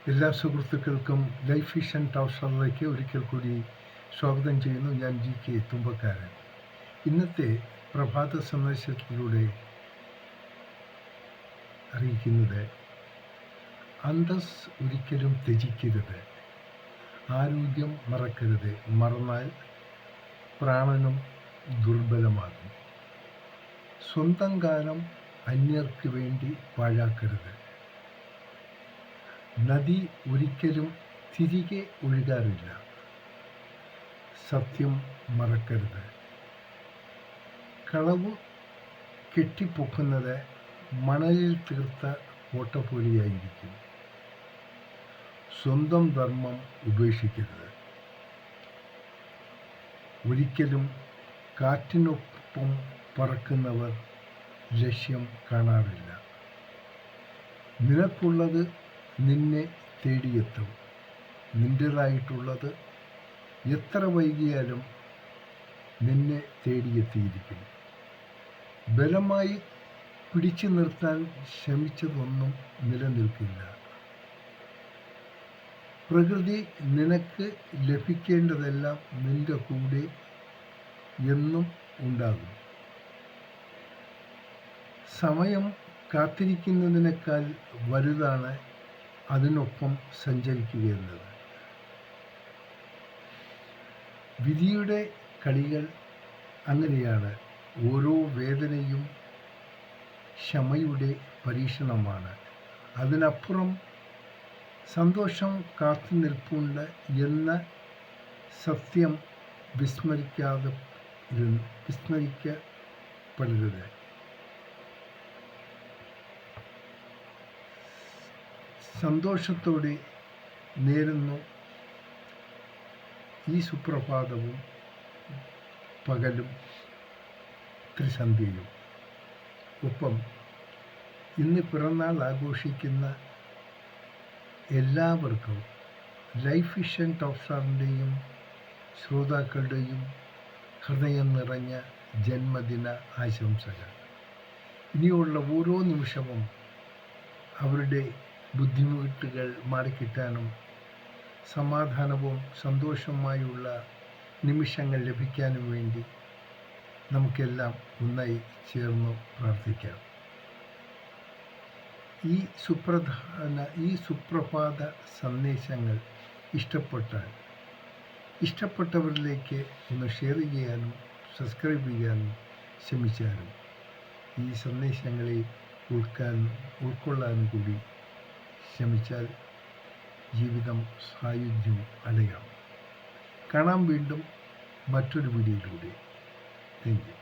എല്ലാ സുഹൃത്തുക്കൾക്കും life vision talk ഷോയിലേക്ക് ഒരിക്കൽ കൂടി സ്വാഗതം ചെയ്യുന്നു. ഞാൻ GK തുമ്പക്കാരൻ. ഇന്നത്തെ പ്രഭാത സന്ദേശത്തിലൂടെ അറിയിക്കുന്നത്, അന്തസ് ഒരിക്കലും ത്യജിക്കരുത്, ആരോഗ്യം മറക്കരുത്, മറന്നാൽ പ്രാണനും ദുർബലമാകും. സ്വന്തം കാലം അന്യർക്ക് വേണ്ടി പാഴാക്കരുത്. നദി ഒരിക്കലും തിരികെ ഒഴുകാറില്ല. സത്യം മറക്കരുത്. കളവ് കെട്ടിപ്പൊക്കുന്നത് മണലിൽ തീർത്ത കോട്ട പോലെയായിരിക്കും. സ്വന്തം ധർമ്മം ഉപേക്ഷിക്കരുത്. ഒരിക്കലും കാറ്റിനൊപ്പം പറക്കുന്നവർ ലക്ഷ്യം കാണാറില്ല. നിനക്കുള്ളത് നിന്നെ തേടിയെത്തും. നിൻ്റേതായിട്ടുള്ളത് എത്ര വൈകിയാലും നിന്നെ തേടിയെത്തിയിരിക്കും. ബലമായി പിടിച്ചു നിർത്താൻ ശ്രമിച്ചതൊന്നും നിലനിൽക്കില്ല. പ്രകൃതി നിനക്ക് ലഭിക്കേണ്ടതെല്ലാം നിന്റെ കൂടെ എന്നും ഉണ്ടാകും. സമയം കാത്തിരിക്കുന്നതിനേക്കാൾ വലുതാണ് അതിനൊപ്പം സഞ്ചരിക്കുക എന്നത്. വിധിയുടെ കളികൾ അങ്ങനെയാണ്. ഓരോ വേദനയും ക്ഷമയുടെ പരീക്ഷണമാണ്. അതിനപ്പുറം സന്തോഷം കാത്തു നിൽപ്പുണ്ട് എന്ന സത്യം വിസ്മരിക്കപ്പെടരുത്. സന്തോഷത്തോടെ നേരുന്നു ഈ സുപ്രഭാതവും പകലും ത്രിസന്ധ്യയും. ഒപ്പം ഇന്ന് പിറന്നാൾ ആഘോഷിക്കുന്ന എല്ലാവർക്കും ലൈഫ് വിഷൻ ടോക്ക് ഷോയിൻ്റെയും ശ്രോതാക്കളുടെയും ഹൃദയം നിറഞ്ഞ ജന്മദിന ആശംസകൾ. ഇനിയുള്ള ഓരോ നിമിഷവും അവരുടെ ബുദ്ധിമുട്ടുകൾ മാറിക്കിട്ടാനും സമാധാനവും സന്തോഷവുമായുള്ള നിമിഷങ്ങൾ ലഭിക്കാനും വേണ്ടി നമുക്കെല്ലാം ഒന്നായി ചേർന്ന് പ്രാർത്ഥിക്കാം. ഈ സുപ്രഭാത സന്ദേശങ്ങൾ ഇഷ്ടപ്പെട്ടവരിലേക്ക് ഒന്ന് ഷെയർ ചെയ്യാനും സബ്സ്ക്രൈബ് ചെയ്യാനും ശ്രമിച്ചാലും ഈ സന്ദേശങ്ങളെ ഉൾക്കൊള്ളാനും കൂടി ശ്രമിച്ചാൽ ജീവിതം സായുജ്യം അടയാം. കാണാം വീണ്ടും മറ്റൊരു വീഡിയോയിലൂടെ. Thank you.